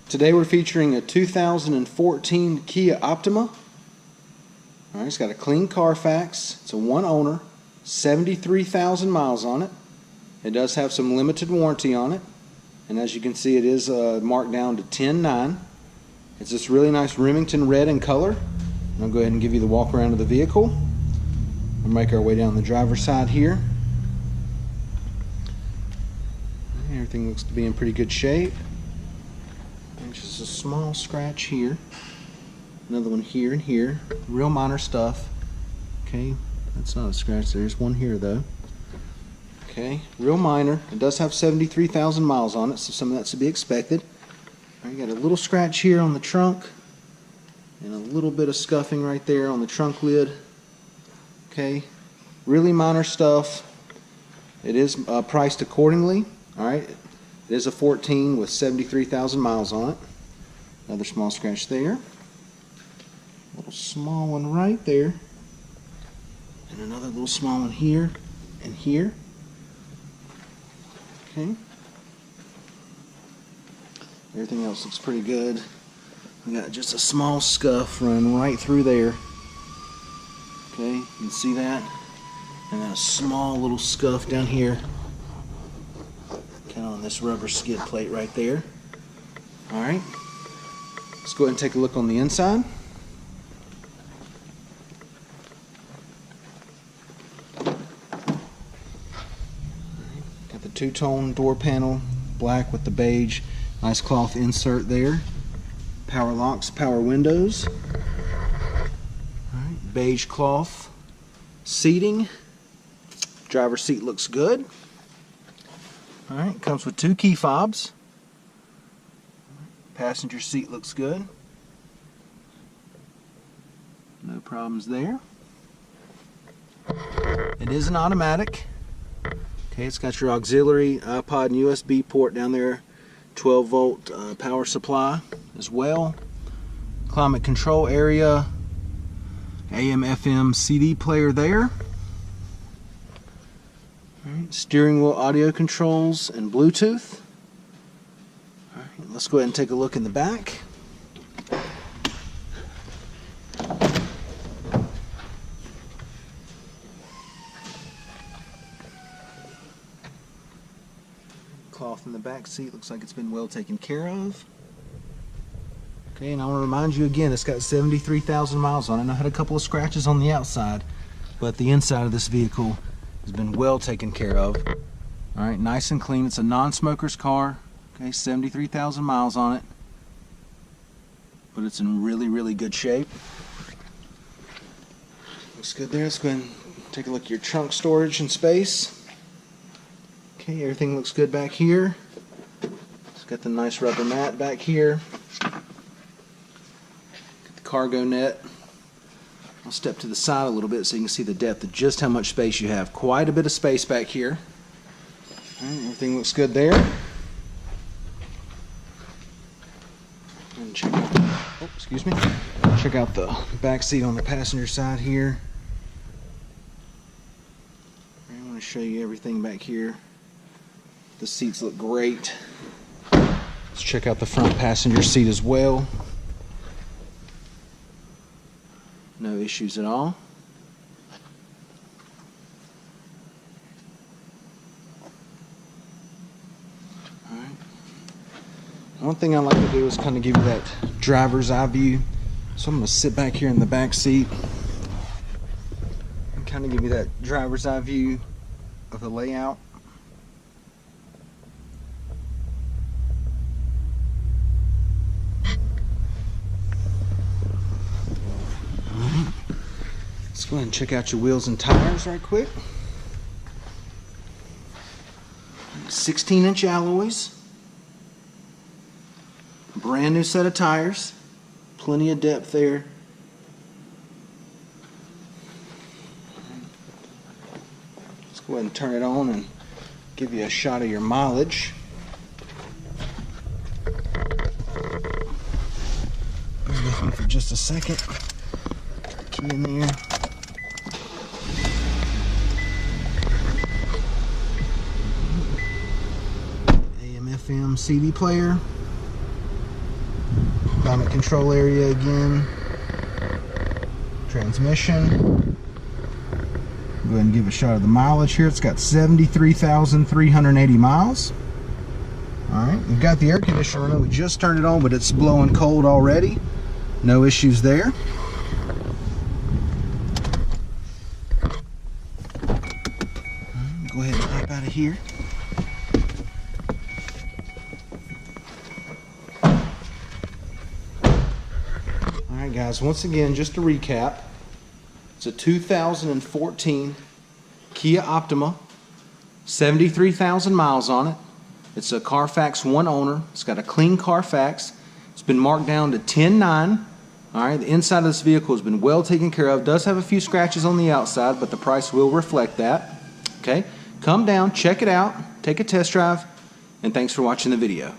Today we're featuring a 2014 Kia Optima. All right, it's got a clean Carfax. It's a one owner, 73,000 miles on it. It does have some limited warranty on it, and as you can see, it is marked down to 10.9. It's this really nice Remington red in color. And I'll go ahead and give you the walk around of the vehicle. We'll make our way down the driver's side here. Everything looks to be in pretty good shape. Just a small scratch here, another one here and here, real minor stuff. Okay, that's not a scratch, there's one here though. Okay, real minor. It does have 73,000 miles on it, so some of that's to be expected. All right, you got a little scratch here on the trunk and a little bit of scuffing right there on the trunk lid. Okay, really minor stuff. It is priced accordingly. All right, it is a 14 with 73,000 miles on it. Another small scratch there. A little small one right there. And another little small one here and here. Okay. Everything else looks pretty good. We got just a small scuff running right through there. Okay, you can see that. And then a small little scuff down here. On this rubber skid plate right there. Alright, let's go ahead and take a look on the inside. Got the two-tone door panel, black with the beige, nice cloth insert there. Power locks, power windows. Alright, beige cloth seating. Driver's seat looks good. Alright, comes with two key fobs. Passenger seat looks good. No problems there. It is an automatic. Okay, it's got your auxiliary iPod and USB port down there. 12-volt power supply as well. Climate control area. AM/FM CD player there. Steering wheel audio controls and Bluetooth. All right, let's go ahead and take a look in the back. Cloth in the back seat looks like it's been well taken care of. Okay, and I want to remind you again, it's got 73,000 miles on it. I had a couple of scratches on the outside, but the inside of this vehicle has been well taken care of. Alright, nice and clean. It's a non-smoker's car. Okay, 73,000 miles on it. But it's in really good shape. Looks good there. Let's go ahead and take a look at your trunk storage and space. Okay, everything looks good back here. It's got the nice rubber mat back here. Got the cargo net. I'll step to the side a little bit so you can see the depth of just how much space you have. Quite a bit of space back here. All right, everything looks good there. And check out check out the back seat on the passenger side here. I want to show you everything back here. The seats look great. Let's check out the front passenger seat as well. No issues at all. Alright. One thing I like to do is kind of give you that driver's eye view. So I'm going to sit back here in the back seat and kind of give you that driver's eye view of the layout. Let's go ahead and check out your wheels and tires right quick. 16-inch alloys. Brand new set of tires. Plenty of depth there. Let's go ahead and turn it on and give you a shot of your mileage. Bear with me for just a second. Key in there. AM/FM CD player. climate control area again. Transmission. Go ahead and give a shot of the mileage here. It's got 73,380 miles. Alright, we've got the air conditioner running. We just turned it on, but it's blowing cold already. No issues there. Go ahead and hop out of here. Alright guys, once again, just to recap, it's a 2014 Kia Optima, 73,000 miles on it. It's a Carfax one owner. It's got a clean Carfax. It's been marked down to 10.9. Alright, the inside of this vehicle has been well taken care of. Does have a few scratches on the outside, but the price will reflect that. Okay, come down, check it out, take a test drive, and thanks for watching the video.